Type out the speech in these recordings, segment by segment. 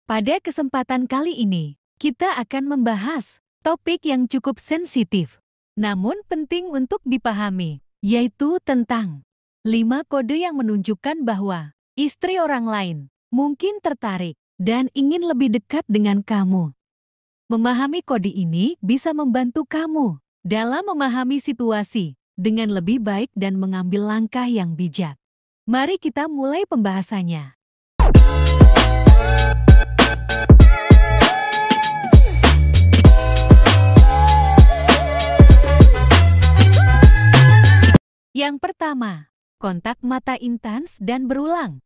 Pada kesempatan kali ini, kita akan membahas topik yang cukup sensitif, namun penting untuk dipahami, yaitu tentang 5 kode yang menunjukkan bahwa istri orang lain mungkin tertarik dan ingin lebih dekat dengan kamu. Memahami kode ini bisa membantu kamu dalam memahami situasi dengan lebih baik dan mengambil langkah yang bijak. Mari kita mulai pembahasannya. Yang pertama, kontak mata intens dan berulang.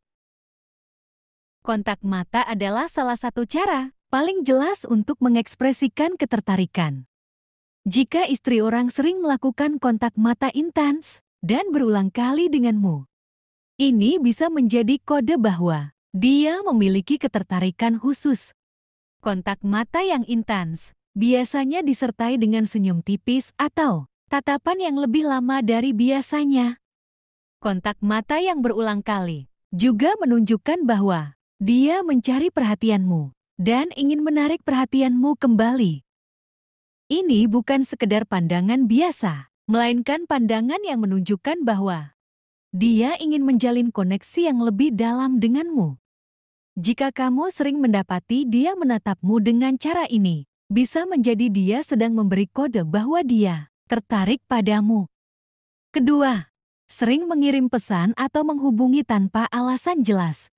Kontak mata adalah salah satu cara paling jelas untuk mengekspresikan ketertarikan. Jika istri orang sering melakukan kontak mata intens dan berulang kali denganmu, ini bisa menjadi kode bahwa dia memiliki ketertarikan khusus. Kontak mata yang intens biasanya disertai dengan senyum tipis atau tatapan yang lebih lama dari biasanya. Kontak mata yang berulang kali juga menunjukkan bahwa dia mencari perhatianmu dan ingin menarik perhatianmu kembali. Ini bukan sekedar pandangan biasa, melainkan pandangan yang menunjukkan bahwa dia ingin menjalin koneksi yang lebih dalam denganmu. Jika kamu sering mendapati dia menatapmu dengan cara ini, bisa menjadi dia sedang memberi kode bahwa dia tertarik padamu. Kedua, sering mengirim pesan atau menghubungi tanpa alasan jelas.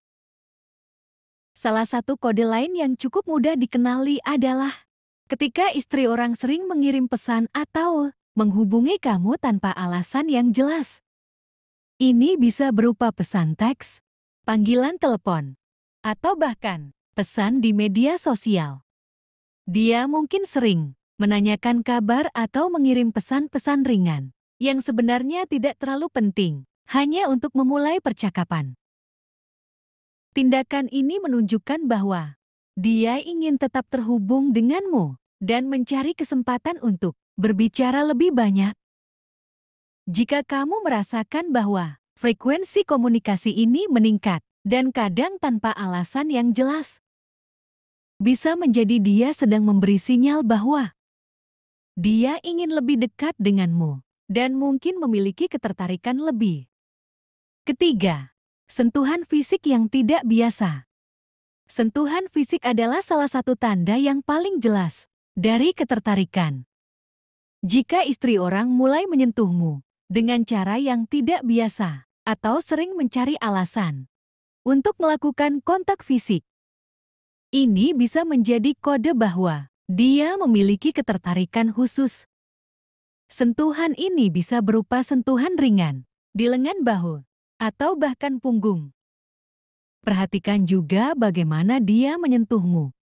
Salah satu kode lain yang cukup mudah dikenali adalah ketika istri orang sering mengirim pesan atau menghubungi kamu tanpa alasan yang jelas. Ini bisa berupa pesan teks, panggilan telepon, atau bahkan pesan di media sosial. Dia mungkin sering menanyakan kabar atau mengirim pesan-pesan ringan yang sebenarnya tidak terlalu penting, hanya untuk memulai percakapan. Tindakan ini menunjukkan bahwa dia ingin tetap terhubung denganmu dan mencari kesempatan untuk berbicara lebih banyak. Jika kamu merasakan bahwa frekuensi komunikasi ini meningkat dan kadang tanpa alasan yang jelas, bisa menjadi dia sedang memberi sinyal bahwa dia ingin lebih dekat denganmu dan mungkin memiliki ketertarikan lebih. Ketiga, sentuhan fisik yang tidak biasa. Sentuhan fisik adalah salah satu tanda yang paling jelas dari ketertarikan. Jika istri orang mulai menyentuhmu dengan cara yang tidak biasa atau sering mencari alasan untuk melakukan kontak fisik, ini bisa menjadi kode bahwa dia memiliki ketertarikan khusus. Sentuhan ini bisa berupa sentuhan ringan di lengan bahu atau bahkan punggung. Perhatikan juga bagaimana dia menyentuhmu.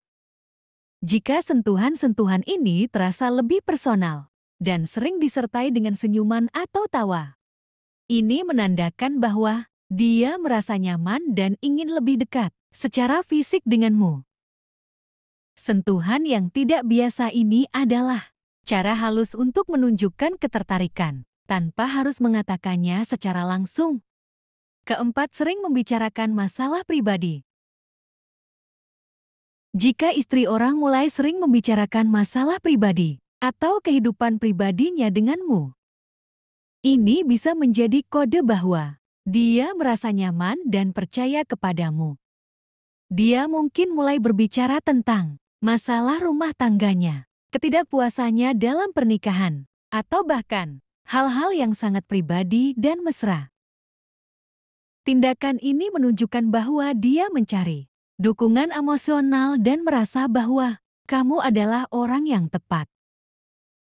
Jika sentuhan-sentuhan ini terasa lebih personal dan sering disertai dengan senyuman atau tawa, ini menandakan bahwa dia merasa nyaman dan ingin lebih dekat secara fisik denganmu. Sentuhan yang tidak biasa ini adalah cara halus untuk menunjukkan ketertarikan, tanpa harus mengatakannya secara langsung. Keempat, sering membicarakan masalah pribadi. Jika istri orang mulai sering membicarakan masalah pribadi atau kehidupan pribadinya denganmu, ini bisa menjadi kode bahwa dia merasa nyaman dan percaya kepadamu. Dia mungkin mulai berbicara tentang masalah rumah tangganya, ketidakpuasannya dalam pernikahan, atau bahkan hal-hal yang sangat pribadi dan mesra. Tindakan ini menunjukkan bahwa dia mencari dukungan emosional dan merasa bahwa kamu adalah orang yang tepat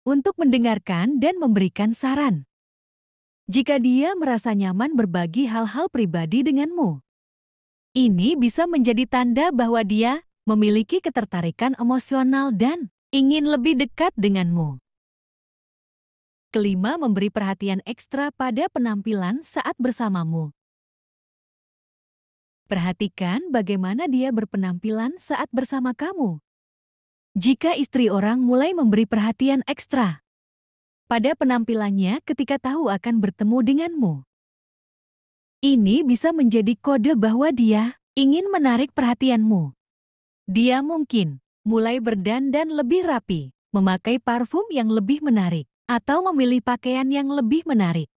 untuk mendengarkan dan memberikan saran. Jika dia merasa nyaman berbagi hal-hal pribadi denganmu, ini bisa menjadi tanda bahwa dia memiliki ketertarikan emosional dan ingin lebih dekat denganmu. Kelima, memberi perhatian ekstra pada penampilan saat bersamamu. Perhatikan bagaimana dia berpenampilan saat bersama kamu. Jika istri orang mulai memberi perhatian ekstra pada penampilannya ketika tahu akan bertemu denganmu, ini bisa menjadi kode bahwa dia ingin menarik perhatianmu Dia mungkin mulai berdandan lebih rapi, memakai parfum yang lebih menarik, atau memilih pakaian yang lebih menarik.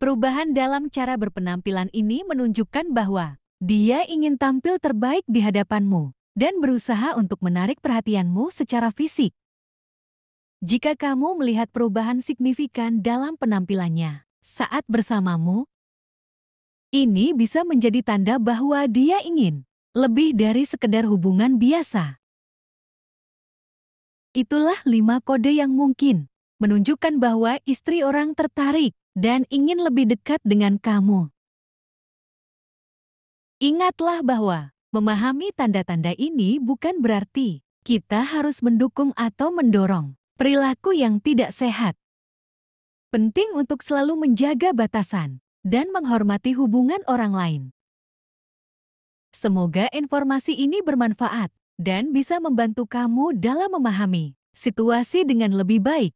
Perubahan dalam cara berpenampilan ini menunjukkan bahwa dia ingin tampil terbaik di hadapanmu dan berusaha untuk menarik perhatianmu secara fisik. Jika kamu melihat perubahan signifikan dalam penampilannya saat bersamamu, ini bisa menjadi tanda bahwa dia ingin lebih dari sekedar hubungan biasa. Itulah 5 kode yang mungkin menunjukkan bahwa istri orang tertarik dan ingin lebih dekat dengan kamu. Ingatlah bahwa memahami tanda-tanda ini bukan berarti kita harus mendukung atau mendorong perilaku yang tidak sehat. Penting untuk selalu menjaga batasan dan menghormati hubungan orang lain. Semoga informasi ini bermanfaat dan bisa membantu kamu dalam memahami situasi dengan lebih baik.